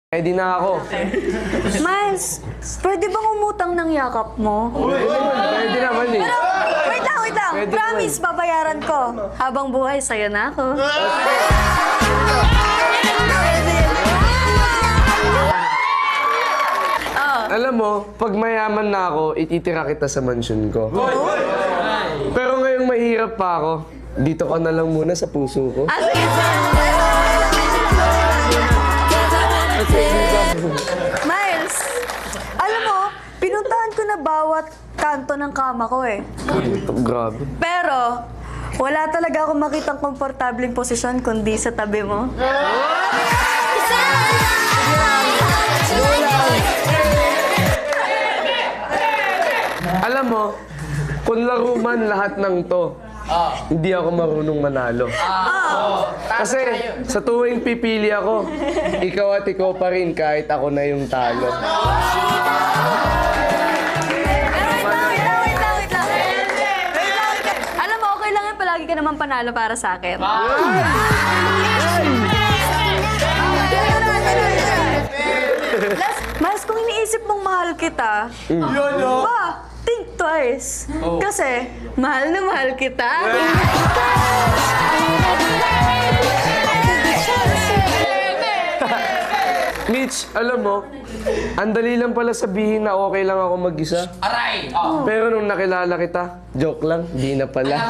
Ready na ako. Miles, pwede bang umutang ng yakap mo? Pwede naman eh. Pero, wait lang. Pwede Promise, babayaran ko. Habang buhay, sa'yo na ako. Alam mo, pag mayaman na ako, ititira kita sa mansyon ko. Pero ngayong mahirap pa ako, dito ka na lang muna sa puso ko. Ah, sige. Miles, alam mo, pinuntahan ko na bawat kanto ng kama ko eh. Grabe. Pero, wala talaga akong makitang komportableng posisyon kundi sa tabi mo. Alam mo, kung laro man lahat ng to, hindi ako marunong manalo. Kasi sa tuwing pipili ako, ikaw at ikaw pa rin kahit ako na yung talo. Wait lang. Alam mo, okay lang yan. Palagi ka naman panalo para sa akin. Mas kung iniisip mong mahal kita, think twice. Kasi, mahal na mahal kita. Mitch, alam mo, ang dali lang pala sabihin na okay lang ako mag-isa. Aray! Pero nung nakilala kita, joke lang, di na pala.